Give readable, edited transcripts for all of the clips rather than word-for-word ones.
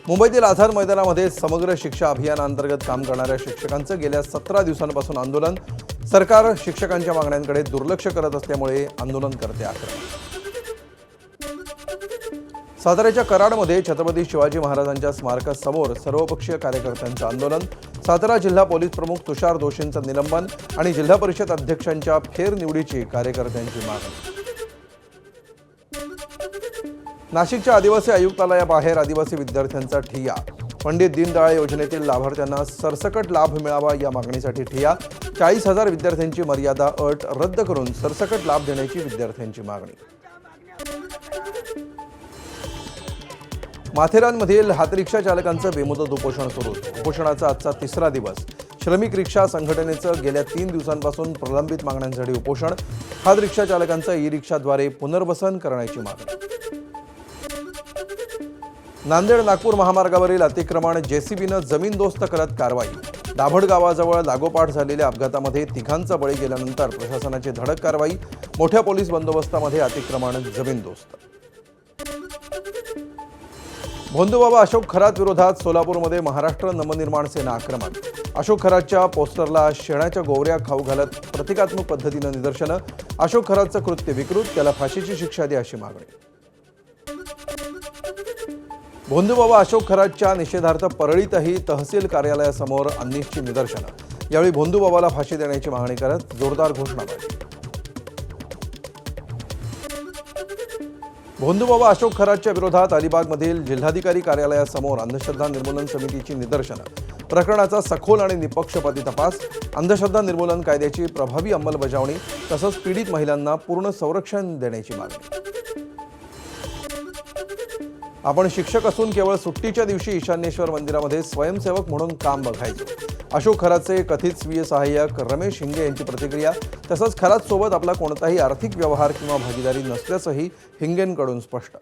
मुंबईतील आझाद मैदानामध्ये समग्र शिक्षा अभियानांतर्गत काम करणाऱ्या शिक्षकांचं गेल्या 17 दिवसांपासून आंदोलन. सरकार शिक्षकांच्या मागण्यांकडे दुर्लक्ष करत असल्यामुळे आंदोलनकर्ते आक्रमक. साताऱ्याच्या कराडमध्ये छत्रपती शिवाजी महाराजांच्या स्मारकासमोर सर्वपक्षीय कार्यकर्त्यांचं आंदोलन. सातारा जिल्हा पोलीस प्रमुख तुषार दोशींचं निलंबन आणि जिल्हा परिषद अध्यक्षांच्या फेरनिवडीची कार्यकर्त्यांची मागणी. नाशिकच्या आदिवासी आयुक्तालयाबाहेर आदिवासी विद्यार्थ्यांचा ठिय्या. पंडित दीनदयाळ योजनेतील लाभार्थ्यांना सरसकट लाभ मिळावा या मागणीसाठी ठिय्या. 40,000 विद्यार्थ्यांची मर्यादा अट रद्द करून सरसकट लाभ देण्याची विद्यार्थ्यांची मागणी. माथेरानमधील हातरिक्षा चालकांचं बेमुदत उपोषण सुरू. उपोषणाचा आजचा 3रा दिवस. श्रमिक रिक्षा संघटनेचं गेल्या 3 दिवसांपासून प्रलंबित मागण्यांसाठी उपोषण. हातरिक्षा चालकांचं ई-रिक्षाद्वारे पुनर्वसन करण्याची मागणी. नांदेड नागपूर महामार्गावरील अतिक्रमण जेसीबीनं जमीनदोस्त करत कारवाई. दाभड गावाजवळ लागोपाठ झालेल्या अपघातामध्ये 3घांचा बळी गेल्यानंतर प्रशासनाची धडक कारवाई. मोठ्या पोलीस बंदोबस्तामध्ये अतिक्रमण जमीनदोस्त. भोंदूबाबा अशोक खरात विरोधात सोलापूरमध्ये महाराष्ट्र नवनिर्माण सेना आक्रमक. अशोक खरातच्या पोस्टरला शेणाच्या गोवऱ्या खाऊ घालत प्रतिकात्मक पद्धतीनं निदर्शनं. अशोक खरातचं कृत्य विकृत, त्याला फाशीची शिक्षा द्या अशी मागणी. भोंदूबाबा अशोक खरातच्या निषेधार्थ परळीतही तहसील कार्यालयासमोर अनिश्चित निदर्शनं. यावेळी भोंदूबाबाला फाशी देण्याची मागणी करत जोरदार घोषणाबाजी. भोंदूबाबा अशोक खरातच्या विरोधात अलिबागमधील जिल्हाधिकारी कार्यालयासमोर अंधश्रद्धा निर्मूलन समितीची निदर्शनं. प्रकरणाचा सखोल आणि निपक्षपाती तपास, अंधश्रद्धा निर्मूलन कायद्याची प्रभावी अंमलबजावणी तसंच पीडित महिलांना पूर्ण संरक्षण देण्याची मागणी. आपण शिक्षक असून केवळ सुट्टीच्या दिवशी ईशान्येश्वर मंदिरामध्ये स्वयंसेवक म्हणून काम बघायचो. अशोक खरातचे कथित स्वीय सहाय्यक रमेश हिंगे यांची प्रतिक्रिया. तसंच खरातसोबत आपला कोणताही आर्थिक व्यवहार किंवा भागीदारी नसल्याचंही हिंगेंकडून स्पष्ट.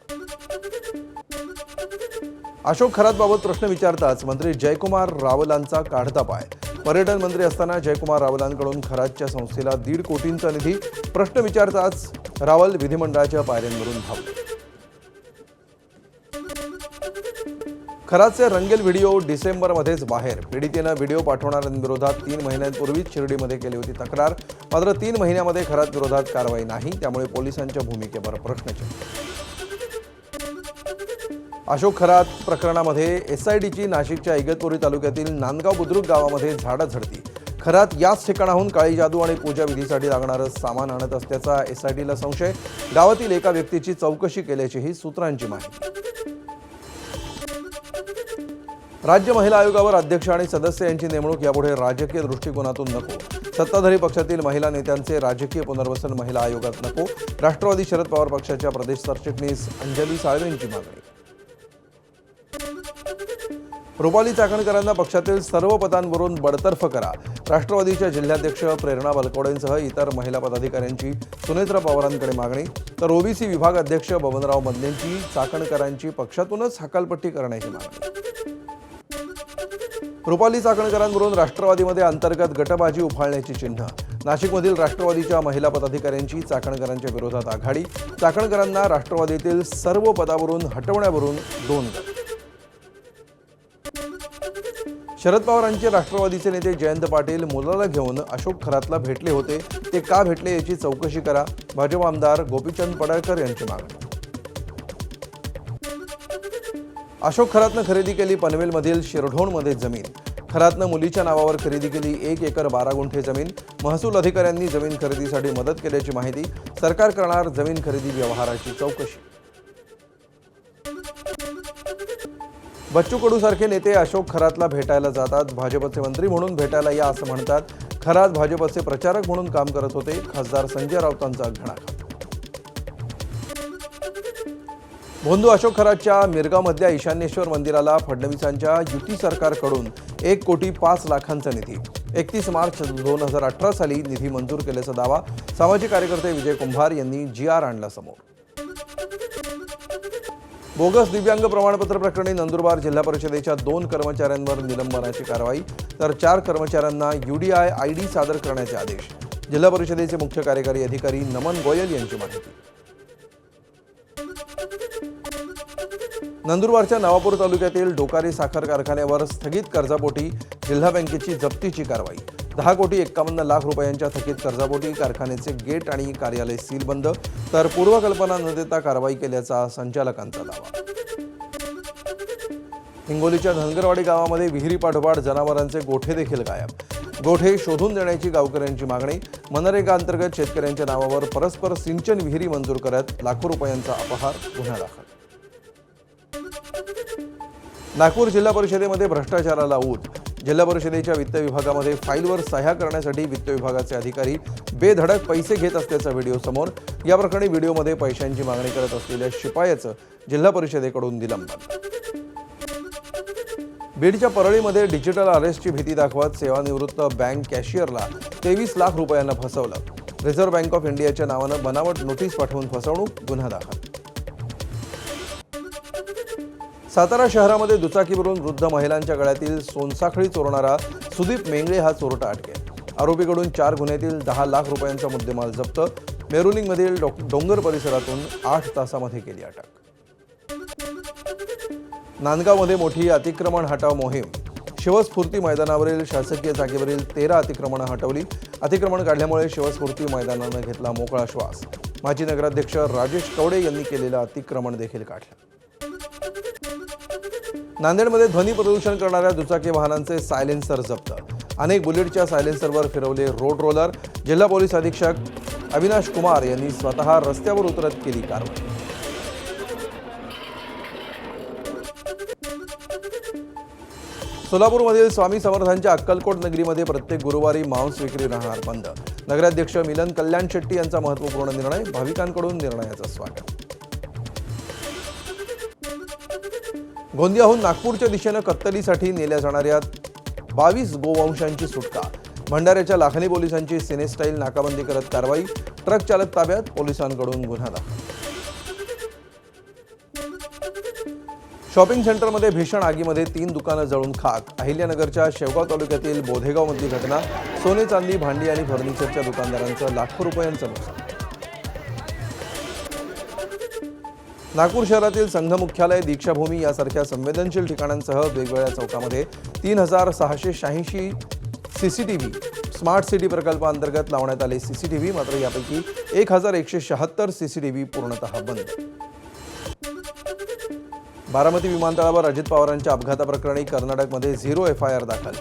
अशोक खरातबाबत प्रश्न विचारताच मंत्री जयकुमार रावलांचा काढता पाय. पर्यटन मंत्री असताना जयकुमार रावलांकडून खरातच्या संस्थेला 1.5 कोटींचा निधी. प्रश्न विचारताच रावल विधिमंडळाच्या पायऱ्यांवरून धावले. खरातचे रंगेल व्हिडिओ डिसेंबरमध्येच बाहेर. पीडितेनं व्हिडिओ पाठवणाऱ्यांविरोधात 3 महिन्यांपूर्वीच शिर्डीमध्ये केली होती तक्रार. मात्र 3 महिन्यामध्ये खरात विरोधात कारवाई नाही, त्यामुळे पोलिसांच्या भूमिकेवर प्रश्नचिन्ह. अशोक खरात प्रकरणामध्ये एसआयटीची नाशिकच्या इगतपुरी तालुक्यातील नांदगाव बुद्रुक गावामध्ये झाडाझडती. खरात याच ठिकाणाहून काळी जादू आणि पूजा विधीसाठी लागणारं सामान आणत असल्याचा एसआयटीला संशय. गावातील एका व्यक्तीची चौकशी केल्याचीही सूत्रांची माहिती. राज्य महिला आयोगावर अध्यक्ष आणि सदस्य यांची नेमणूक यापुढे राजकीय दृष्टिकोनातून नको. सत्ताधारी पक्षातील महिला नेत्यांचे राजकीय पुनर्वसन महिला आयोगात नको. राष्ट्रवादी शरद पवार पक्षाच्या प्रदेश सरचिटणीस अंजली साळवेंची मागणी. रुपाली चाकणकरांना पक्षातील सर्व पदांवरून बडतर्फ करा. राष्ट्रवादीच्या जिल्हाध्यक्ष प्रेरणा बलकवडेंसह इतर महिला पदाधिकाऱ्यांची सुनेत्रा पवारांकडे मागणी. तर ओबीसी विभाग अध्यक्ष बबनराव मदनेंची चाकणकरांची पक्षातूनच हकालपट्टी करण्याची मागणी. रुपाली चाकणकरांवरून राष्ट्रवादीमध्ये अंतर्गत गटबाजी उफाळण्याची चिन्ह. नाशिकमधील राष्ट्रवादीच्या महिला पदाधिकाऱ्यांची चाकणकरांच्या विरोधात आघाडी. चाकणकरांना राष्ट्रवादीतील सर्व पदावरून हटवण्यावरून 2 गट. शरद पवारांचे राष्ट्रवादीचे नेते जयंत पाटील मुलाला घेऊन अशोक खरातला भेटले होते. ते का भेटले याची चौकशी करा. भाजप आमदार गोपीचंद पडळकर यांची मागणी. अशोक खरातनं खरेदी केली पनवेलमधील शिरढोणमध्ये जमीन. खरातनं मुलीच्या नावावर खरेदी केली 1 एकर 12 गुंठे जमीन. महसूल अधिकाऱ्यांनी जमीन खरेदीसाठी मदत केल्याची माहिती. सरकार करणार जमीन खरेदी व्यवहाराची चौकशी. बच्चू कडूसारखे नेते अशोक खरातला भेटायला जातात. भाजपचे मंत्री म्हणून भेटायला या असं म्हणतात. खरात भाजपचे प्रचारक म्हणून काम करत होते. खासदार संजय राऊतांचा घणाघात. भोंदू अशोक खरातच्या मिरगावमधल्या ईशान्येश्वर मंदिराला फडणवीसांच्या युती सरकारकडून 1,05,00,000चा निधी. 31 मार्च 2018 साली निधी मंजूर केल्याचा दावा सामाजिक कार्यकर्ते विजय कुंभार यांनी GR आणला समोर. बोगस दिव्यांग प्रमाणपत्र प्रकरणी नंदुरबार जिल्हा परिषदेच्या 2 कर्मचाऱ्यांवर निलंबनाची कारवाई. तर 4 कर्मचाऱ्यांना UDI ID सादर करण्याचे आदेश. जिल्हा परिषदेचे मुख्य कार्यकारी अधिकारी नमन गोयल यांची माहिती. नंदुरबारच्या नवापूर तालुक्यातील डोकारी साखर कारखान्यावर स्थगित कर्जापोटी जिल्हा बँकेची जप्तीची कारवाई। 10,51,00,000 रुपयांच्या थकीत कर्जापोटी कारखान्याचे गेट आणि कार्यालय सील बंद, तर पूर्वकल्पना न देता कारवाई केल्याचा संचालकांचा दावा। हिंगोलीच्या धनगरवाडी गावामध्ये विहिरी पाठोपाठ जनावरांचे गोठे देखील गायब। गोठे शोधून देण्याची गावकऱ्यांची मागणी। मनरेगा अंतर्गत शेतकऱ्यांच्या नावावर परस्पर सिंचन विहिरी मंजूर करत लाखो रुपयांचा अपहार, गुन्हा दाखल। नागपूर जिल्हा परिषदेमध्ये भ्रष्टाचाराला ऊत। जिल्हा परिषदेच्या वित्त विभागामध्ये फाईलवर सह्या करण्यासाठी वित्त विभागाचे अधिकारी बेधडक पैसे घेत असल्याचा व्हिडिओ समोर। या प्रकरणी व्हिडिओमध्ये पैशांची मागणी करत असलेल्या शिपायाचं जिल्हा परिषदेकडून निलंबन। बीडच्या परळीमध्ये डिजिटल अरेस्टची भीती दाखवत सेवानिवृत्त बँक कॅशियरला 23 लाख रुपयांना फसवलं। रिझर्व्ह बँक ऑफ इंडियाच्या नावानं बनावट नोटीस पाठवून फसवणूक, गुन्हा दाखल। सातारा शहरामध्ये दुचाकीवरून वृद्ध महिलांच्या गळ्यातील सोनसाखळी चोरणारा सुदीप मेंगळे हा चोरटा अटकेत। आरोपीकडून 4 गुन्ह्यातील 10 लाख रुपयांचा मुद्देमाल जप्त। मेरुलिंगमधील डोंगर परिसरातून 8 तासामध्ये केली अटक। नांदगावमध्ये मोठी अतिक्रमण हटाव मोहीम। शिवस्फूर्ती मैदानावरील शासकीय जागेवरील 13 अतिक्रमणं हटवली। अतिक्रमण काढल्यामुळे शिवस्फूर्ती मैदानानं घेतला मोकळा श्वास। माजी नगराध्यक्ष राजेश कवडे यांनी केलेलं अतिक्रमण देखील काढलं। नांदेडमध्ये ध्वनी प्रदूषण करणाऱ्या दुचाकी वाहनांचे सायलेन्सर जप्त। अनेक बुलेटच्या सायलेन्सरवर फिरवले रोड रोलर। जिल्हा पोलीस अधीक्षक अविनाश कुमार यांनी स्वतः रस्त्यावर उतरत केली कारवाई। सोलापूरमधील स्वामी समर्थांच्या अक्कलकोट नगरीमध्ये प्रत्येक गुरुवारी मांस विक्री राहणार बंद। नगराध्यक्ष मिलन कल्याण शेट्टी यांचा महत्त्वपूर्ण निर्णय। भाविकांकडून निर्णयाचं स्वागत। गोंदियाहून नागपूरच्या दिशेनं कत्तलीसाठी नेल्या जाणाऱ्या 22 गोवंशांची सुटका। भंडाऱ्याच्या लाखनी पोलिसांची सिनेस्टाईल नाकाबंदी करत कारवाई। ट्रक चालक ताब्यात, पोलिसांकडून गुन्हा दाखल। शॉपिंग सेंटरमध्ये भीषण आगीमध्ये 3 दुकानं जळून खाक। अहिल्यानगरच्या शेवगाव तालुक्यातील बोधेगावमधली घटना। सोने, चांदी, भांडी आणि फर्निचरच्या दुकानदारांचं लाखो रुपयांचं नुकसान। नागपूर शहरातील संघ मुख्यालय, दीक्षाभूमी यासारख्या संवेदनशील ठिकाणांसह वेगवेगळ्या चौकामध्ये 3686 सीसीटीव्ही स्मार्ट सिटी प्रकल्पाअंतर्गत लावण्यात आले सीसीटीव्ही। मात्र यापैकी 1176 सीसीटीव्ही पूर्णतः बंद। बारामती विमानतळावर अजित पवारांच्या अपघाताप्रकरणी कर्नाटकमध्ये 0 FIR दाखल।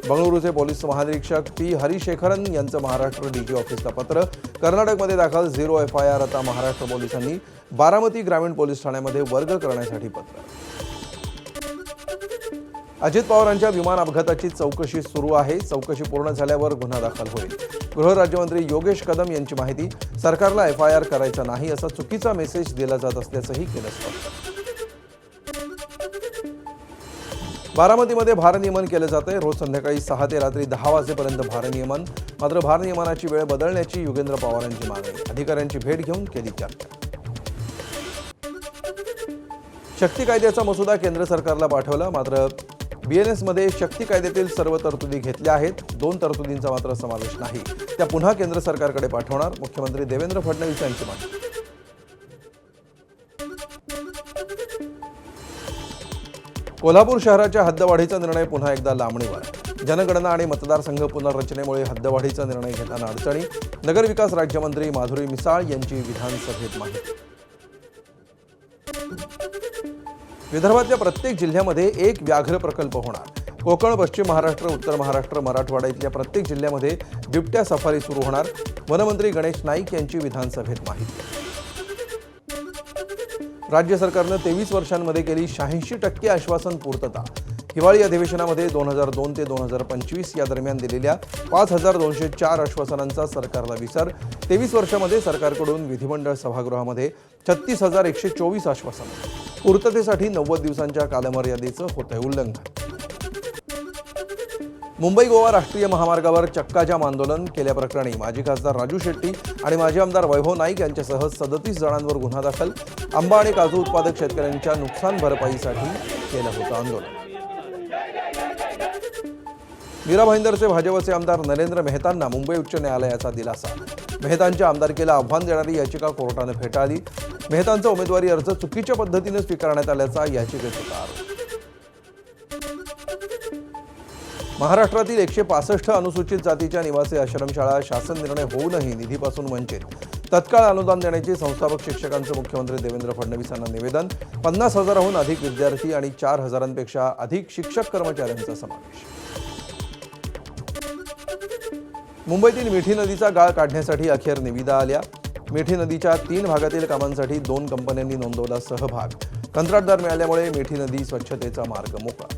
बंगळुरूचे पोलीस महानिरीक्षक पी हरिशेखरन यांचं महाराष्ट्र डीजी ऑफिसला पत्र। कर्नाटकमध्ये दाखल 0 FIR आता महाराष्ट्र पोलिसांनी बारामती ग्रामीण पोलीस ठाण्यामध्ये वर्ग करण्यासाठी पत्र। अजित पवारांच्या विमान अपघाताची चौकशी सुरू आहे। चौकशी पूर्ण झाल्यावर गुन्हा दाखल होईल। गृहराज्यमंत्री योगेश कदम यांची माहिती। सरकारला FIR करायचा नाही असा चुकीचा मेसेज दिला जात असल्याचंही केलं स्पष्ट। बारामतीमध्ये भारनियमन केलं जातंय। रोज संध्याकाळी 6 ते रात्री 10 वाजेपर्यंत भारनियमन। मात्र भारनियमनाची वेळ बदलण्याची युगेंद्र पवारांची मागणी। अधिकाऱ्यांची भेट घेऊन केली चर्चा। शक्ती कायद्याचा मसुदा केंद्र सरकारला पाठवला। मात्र BNS मध्ये शक्ती कायद्यातील सर्व तरतुदी घेतल्या आहेत। 2 तरतुदींचा मात्र समावेश नाही। त्या पुन्हा केंद्र सरकारकडे पाठवणार, मुख्यमंत्री देवेंद्र फडणवीस यांची माहिती। कोल्हापूर शहराच्या हद्दवाढीचा निर्णय पुन्हा एकदा लांबणीवर। जनगणना आणि मतदारसंघ पुनर्रचनेमुळे हद्दवाढीचा निर्णय घेताना अडचणी। नगरविकास राज्यमंत्री माधुरी मिसाळ यांची विधानसभेत माहिती। विदर्भातल्या प्रत्येक जिल्ह्यामध्ये एक व्याघ्र प्रकल्प होणार। कोकण, पश्चिम महाराष्ट्र, उत्तर महाराष्ट्र, मराठवाडा इथल्या प्रत्येक जिल्ह्यामध्ये बिबट्या सफारी सुरू होणार। वनमंत्री गणेश नाईक यांची विधानसभेत माहिती। राज्य सरकारनं 23 वर्षांमध्ये केली 86% आश्वासन पूर्तता। हिवाळी अधिवेशनामध्ये 2002 ते 2025 या दरम्यान दिलेल्या 5204 आश्वासनांचा सरकारला विसर। 23 वर्षांमध्ये सरकारकडून विधिमंडळ सभागृहामध्ये 36124 आश्वासनं। पूर्ततेसाठी 90 दिवसांच्या कालमर्यादेचं होतंय उल्लंघन। मुंबई गोवा राष्ट्रीय महामार्गावर चक्काजाम आंदोलन केल्याप्रकरणी माजी खासदार राजू शेट्टी आणि माजी आमदार वैभव नाईक यांच्यासह 37 जणांवर गुन्हा दाखल। आंबा आणि काजू उत्पादक शेतकऱ्यांच्या नुकसान भरपाईसाठी केलं होतं आंदोलन। मीरा भाईंदरचे भाजपचे आमदार नरेंद्र मेहतांना मुंबई उच्च न्यायालयाचा दिलासा। मेहतांच्या आमदारकीला आव्हान देणारी याचिका कोर्टाने फेटाळली। मेहतांचा उमेदवारी अर्ज चुकीच्या पद्धतीने स्वीकारण्यात आल्याचा याचिकेत होता आरोप. महाराष्ट्रातील 165 अनुसूचित जातीच्या निवासी आश्रमशाळा शासन निर्णय होऊनही निधीपासून वंचित. तत्काळ अनुदान देण्याचे संस्थापक शिक्षकांचे मुख्यमंत्री देवेंद्र फडणवीसांना निवेदन. 50,000हून अधिक विद्यार्थी आणि 4,000पेक्षा अधिक शिक्षक कर्मचाऱ्यांचा समावेश. मुंबईतील मिठी नदीचा गाळ काढण्यासाठी अखेर निविदा आल्या. मिठी नदीच्या 3 भागातील कामांसाठी 2 कंपन्यांनी नोंदवला सहभाग. कंत्राटदार मिळाल्यामुळे मिठी नदी स्वच्छतेचा मार्ग मोकळा.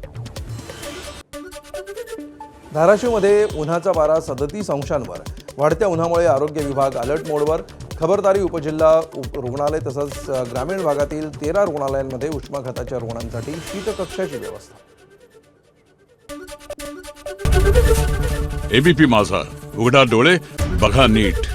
धाराशिवमध्ये उन्हाचा पारा 37 अंशांवर. वाढत्या उन्हामुळे आरोग्य विभाग अलर्ट मोडवर. खबरदारी उपजिल्हा रुग्णालय तसंच ग्रामीण भागातील 13 रुग्णालयांमध्ये उष्माघाताच्या रुग्णांसाठी शीतकक्षाची व्यवस्था. एबीपी माझा, उघडा डोळे बघा नीट.